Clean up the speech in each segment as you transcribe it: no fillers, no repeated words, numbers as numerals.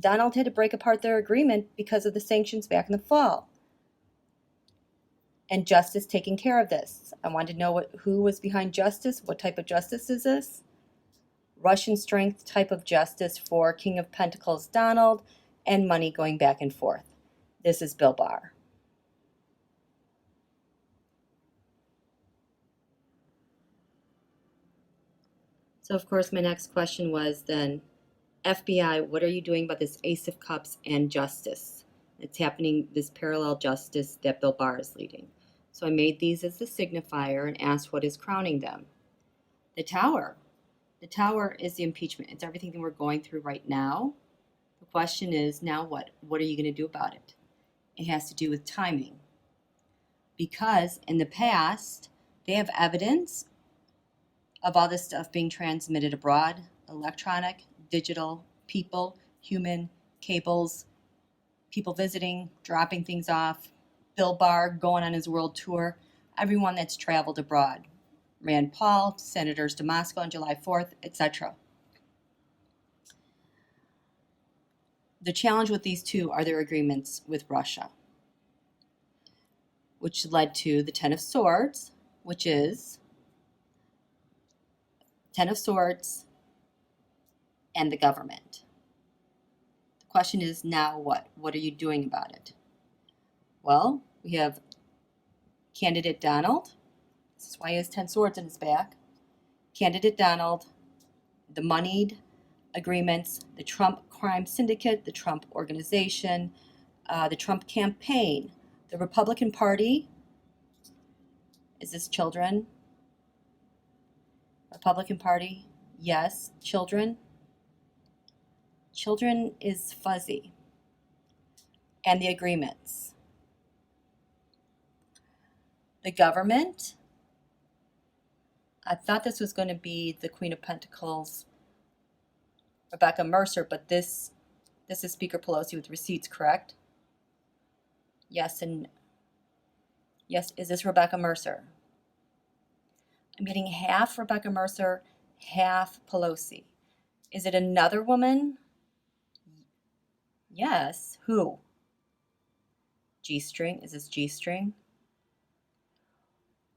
Donald had to break apart their agreement because of the sanctions back in the fall. And justice taking care of this. I wanted to know who was behind justice. What type of justice is this? Russian strength type of justice for King of Pentacles Donald and money going back and forth. This is AGbarr. So of course my next question was then, FBI, what are you doing about this Ace of Cups and justice? It's happening, this parallel justice that AGbarr is leading. So I made these as the signifier and asked what is crowning them. The Tower. The Tower is the impeachment. It's everything that we're going through right now. The question is, now what? What are you going to do about it? It has to do with timing. Because in the past, they have evidence of all this stuff being transmitted abroad, electronic, digital, people, human, cables, people visiting, dropping things off, AGbarr going on his world tour, everyone that's traveled abroad. Rand Paul, senators to Moscow on July 4th, etc. The challenge with these two are their agreements with Russia, which led to the Ten of Swords, which is Ten of Swords and the government. The question is, now what? What are you doing about it? Well, we have candidate Donald. This is why he has 10 swords in his back. Candidate Donald, the moneyed agreements, the Trump crime syndicate, the Trump organization, the Trump campaign, the Republican Party. Is this children? Republican Party? Yes. Children? Children is fuzzy. And the agreements. The government. I thought this was going to be the Queen of Pentacles, Rebecca Mercer, but this is Speaker Pelosi with receipts, correct? Yes, and yes, is this Rebecca Mercer? I'm getting half Rebecca Mercer, half Pelosi. Is it another woman? Yes. Who? G-string. Is this G-string?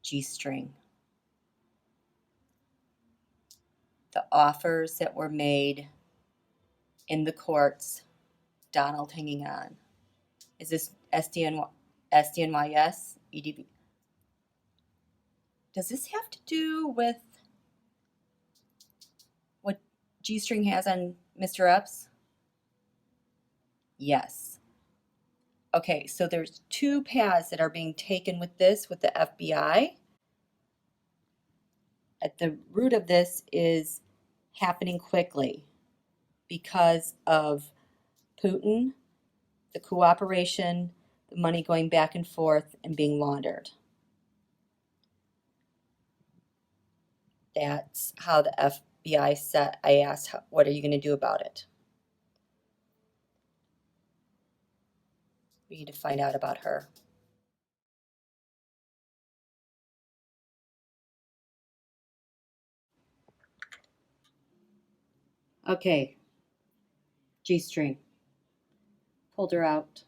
G-string. The offers that were made in the courts, Donald hanging on. Is this SDNYS, EDB? Does this have to do with what G-string has on Mr. Epps? Yes. Okay, so there's two paths that are being taken with this, with the FBI. At the root of this is happening quickly because of Putin, the cooperation, the money going back and forth and being laundered. That's how the FBI said. I asked, what are you going to do about it? We need to find out about her. Okay, G-string. Pulled her out.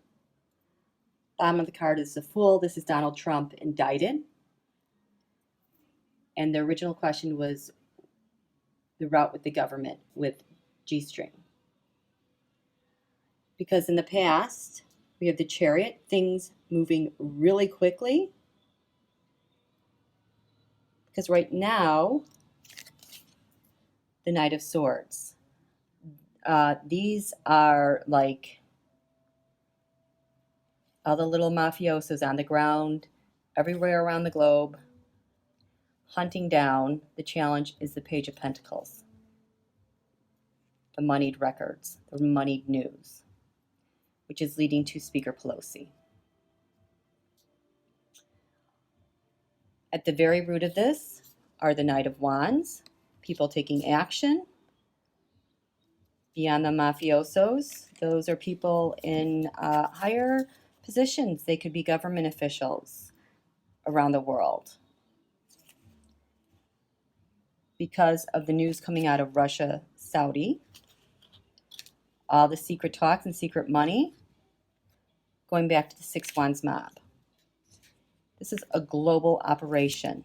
Bottom of the card is the Fool. This is Donald Trump indicted. And the original question was the route with the government with G-string. Because in the past, we have the Chariot, things moving really quickly. Because right now, the Knight of Swords. These are like all the little mafiosos on the ground, everywhere around the globe, hunting down. The challenge is the Page of Pentacles. The moneyed records, the moneyed news, which is leading to Speaker Pelosi. At the very root of this are the Knight of Wands, people taking action. Beyond the mafiosos, those are people in higher positions. They could be government officials around the world. Because of the news coming out of Russia, Saudi, All the secret talks and secret money, going back to the Six Wands mob. This is a global operation.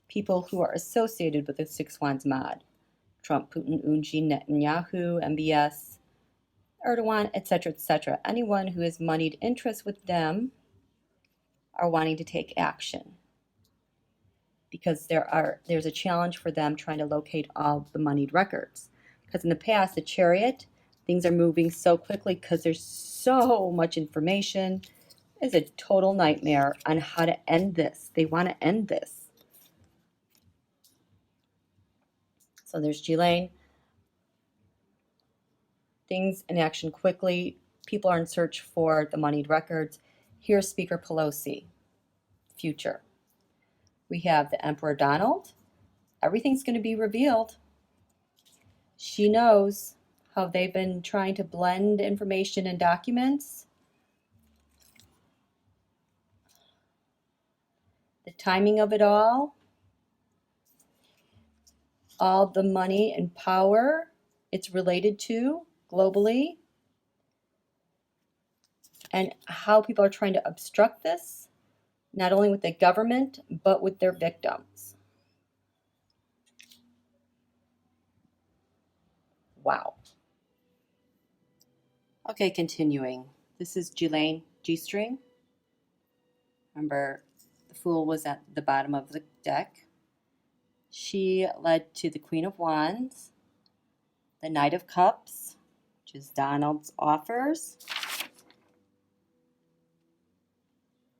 People who are associated with the Six Wands mob. Trump, Putin, Unji, Netanyahu, MBS, Erdogan, etc., etc. Anyone who has moneyed interest with them are wanting to take action because there's a challenge for them trying to locate all the moneyed records. Because in the past, the Chariot, things are moving so quickly because there's so much information. It's a total nightmare on how to end this. They want to end this. So there's Ghislaine. Things in action quickly. People are in search for the moneyed records. Here's Speaker Pelosi. Future. We have the Emperor Donald. Everything's going to be revealed. She knows how they've been trying to blend information and documents. The timing of it all the money and power it's related to globally, and how people are trying to obstruct this, not only with the government, but with their victims. Wow. Okay, continuing. This is Ghislaine G-string. Remember, the Fool was at the bottom of the deck. She led to the Queen of Wands, the Knight of Cups, which is Donald's offers,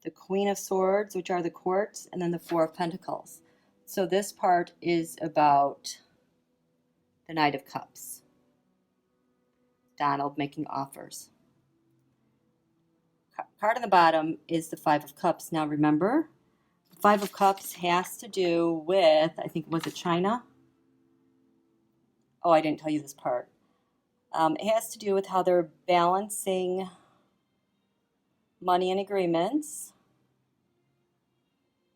the Queen of Swords, which are the courts, and then the Four of Pentacles. So this part is about the Knight of Cups, Donald making offers. Card on the bottom is the Five of Cups. Now remember, the Five of Cups has to do with, I think, was it China? Oh, I didn't tell you this part. It has to do with how they're balancing money and agreements.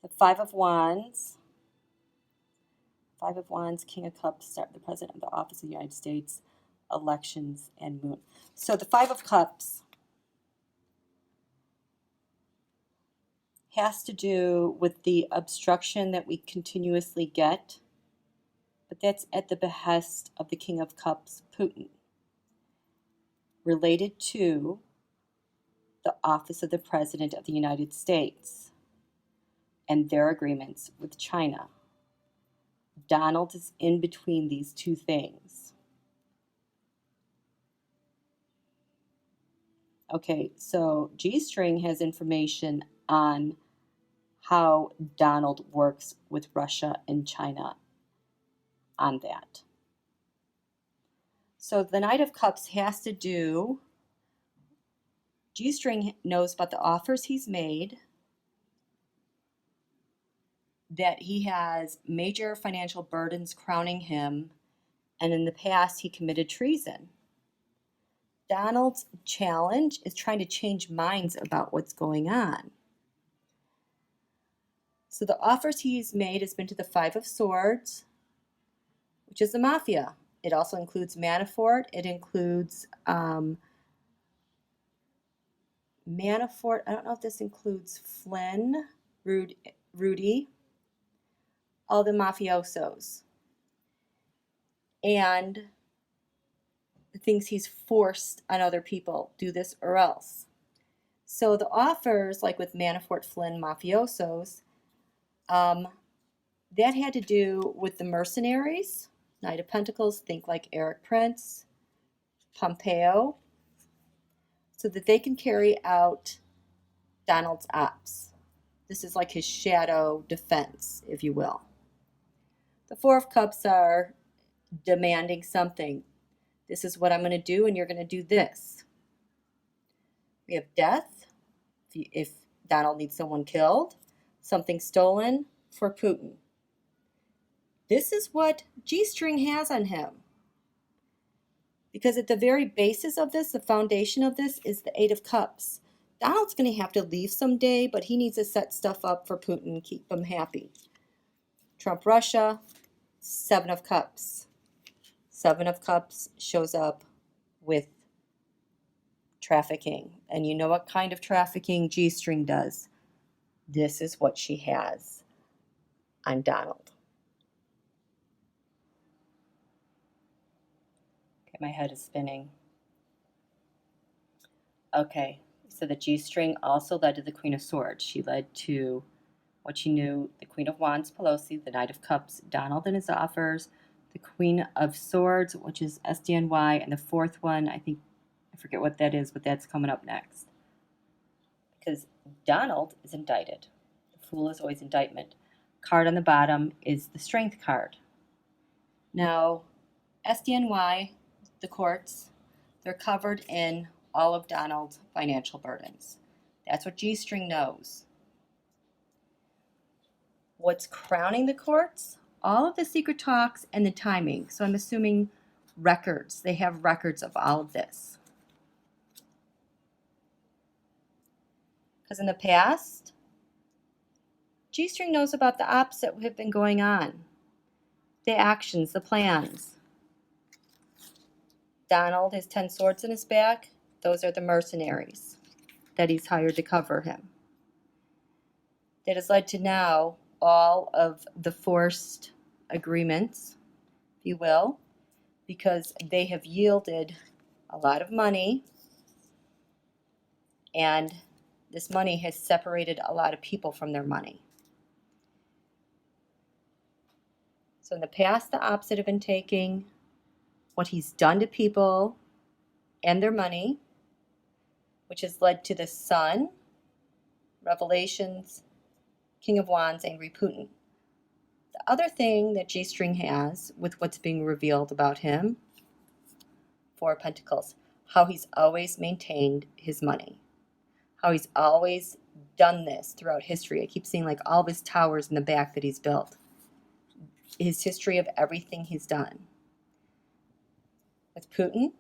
The Five of Wands, King of Cups, the President of the Office of the United States, elections, and Moon. So the Five of Cups has to do with the obstruction that we continuously get, but that's at the behest of the King of Cups, Putin, related to the Office of the President of the United States and their agreements with China. Donald is in between these two things. Okay, so G-string has information on how Donald works with Russia and China on that. So the Knight of Cups has to do, G-string knows about the offers he's made, that he has major financial burdens crowning him, and in the past he committed treason. Donald's challenge is trying to change minds about what's going on. So the offers he's made has been to the Five of Swords, which is the mafia. It also includes Manafort. It includes Manafort. I don't know if this includes Flynn, Rudy, all the mafiosos, and the things he's forced on other people, do this or else. So the offers, like with Manafort, Flynn, mafiosos, that had to do with the mercenaries, Knight of Pentacles, think like Eric Prince, Pompeo, so that they can carry out Donald's ops. This is like his shadow defense, if you will. The Four of Cups are demanding something. This is what I'm going to do, and you're going to do this. We have death, if Donald needs someone killed, something stolen for Putin. This is what G-string has on him. Because at the very basis of this, the foundation of this, is the Eight of Cups. Donald's going to have to leave someday, but he needs to set stuff up for Putin, keep him happy. Trump, Russia, Seven of Cups. Seven of Cups shows up with trafficking. And you know what kind of trafficking G-string does? This is what she has on Donald. Okay, my head is spinning. Okay, so the G-string also led to the Queen of Swords. She led to what she knew, the Queen of Wands, Pelosi, the Knight of Cups, Donald and his offers, the Queen of Swords, which is SDNY, and the fourth one, I forget what that is, but that's coming up next. Because Donald is indicted. The Fool is always indictment. Card on the bottom is the Strength card. Now, SDNY, the courts, they're covered in all of Donald's financial burdens. That's what G-string knows. What's crowning the courts? All of the secret talks and the timing. So I'm assuming records. They have records of all of this. Because in the past, G-string knows about the opposite have been going on. The actions, the plans. Donald has 10 swords in his back. Those are the mercenaries that he's hired to cover him. That has led to now all of the forced agreements, if you will, because they have yielded a lot of money, and this money has separated a lot of people from their money. So in the past, the opposite have been taking what he's done to people and their money, which has led to the Sun, Revelations, King of Wands, Angry Putin. The other thing that G-string has with what's being revealed about him, Four of Pentacles, how he's always maintained his money, how he's always done this throughout history. I keep seeing like all of his towers in the back that he's built. His history of everything he's done. With Putin,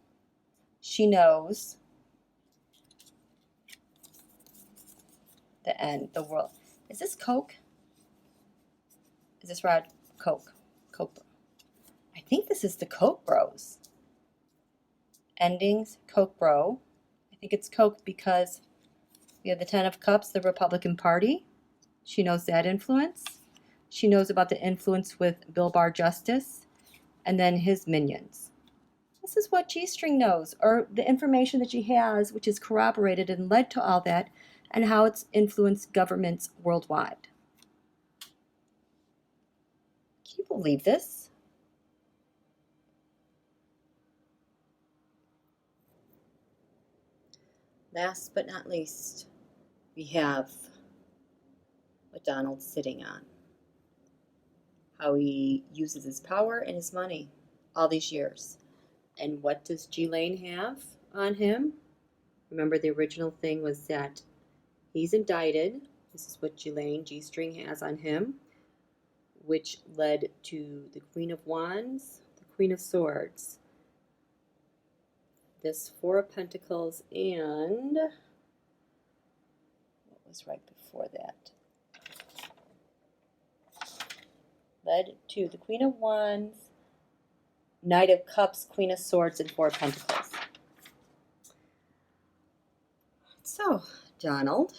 she knows the end, the world. Is this Coke? Is this Rod? Coke. Coke. I think this is the Coke Bros. Endings, Coke Bro. I think it's Coke because we have the Ten of Cups, the Republican Party. She knows that influence. She knows about the influence with AGbarr Justice and then his minions. This is what G-string knows, or the information that she has, which is corroborated and led to all that, and how it's influenced governments worldwide. Can you believe this? Last but not least, we have what Donald's sitting on. How he uses his power and his money all these years. And what does Ghislaine have on him? Remember, the original thing was that he's indicted. This is what Ghislaine, G-string, has on him, which led to the Queen of Wands, the Queen of Swords, this Four of Pentacles, and what was right before that? Led to the Queen of Wands, Knight of Cups, Queen of Swords, and Four of Pentacles. So, Donald,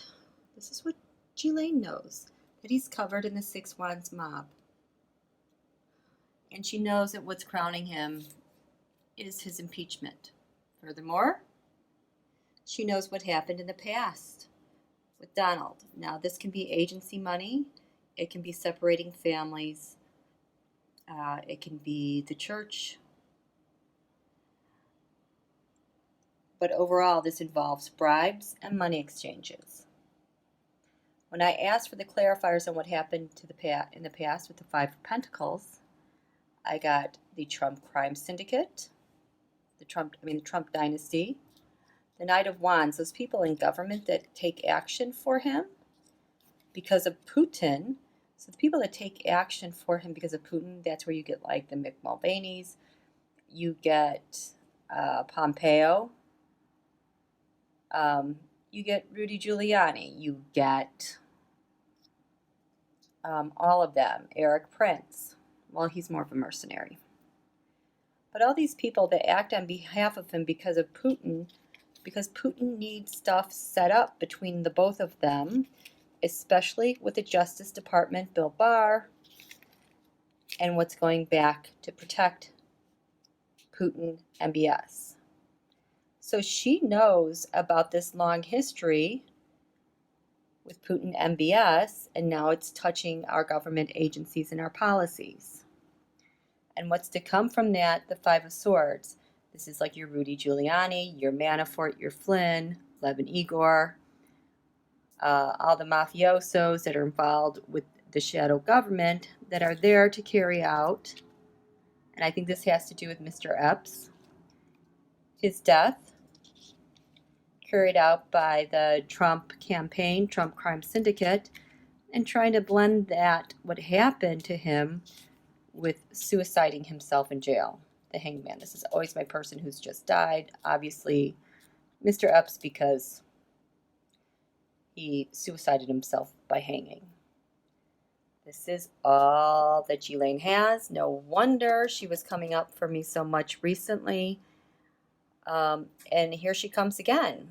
this is what Ghislaine knows, that he's covered in the Six Wands mob. And she knows that what's crowning him is his impeachment. Furthermore, she knows what happened in the past with Donald. Now, this can be agency money. It can be separating families. It can be the church. But overall, this involves bribes and money exchanges. When I asked for the clarifiers on what happened in the past with the Five of Pentacles, I got the Trump crime syndicate, the Trump dynasty, the Knight of Wands, those people in government that take action for him because of Putin. So the people that take action for him because of Putin, that's where you get like the Mick Mulvaney's, you get Pompeo, you get Rudy Giuliani, you get all of them, Eric Prince. Well, he's more of a mercenary. But all these people that act on behalf of him because of Putin, because Putin needs stuff set up between the both of them, especially with the Justice Department, Bill Barr, and what's going back to protect Putin MBS. So she knows about this long history with Putin MBS, and now it's touching our government agencies and our policies. And what's to come from that? The Five of Swords. This is like your Rudy Giuliani, your Manafort, your Flynn, Lev and Igor, all the mafiosos that are involved with the shadow government that are there to carry out, and I think this has to do with Mr. Epps, his death, carried out by the Trump campaign, Trump Crime Syndicate, and trying to blend that, what happened to him, with suiciding himself in jail, the hangman. This is always my person who's just died. Obviously, Mr. Epps, because he suicided himself by hanging. This is all that Ghislaine has. No wonder she was coming up for me so much recently. And here she comes again.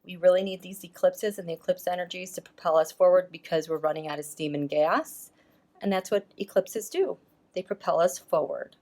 We really need these eclipses and the eclipse energies to propel us forward because we're running out of steam and gas. And that's what eclipses do. They propel us forward.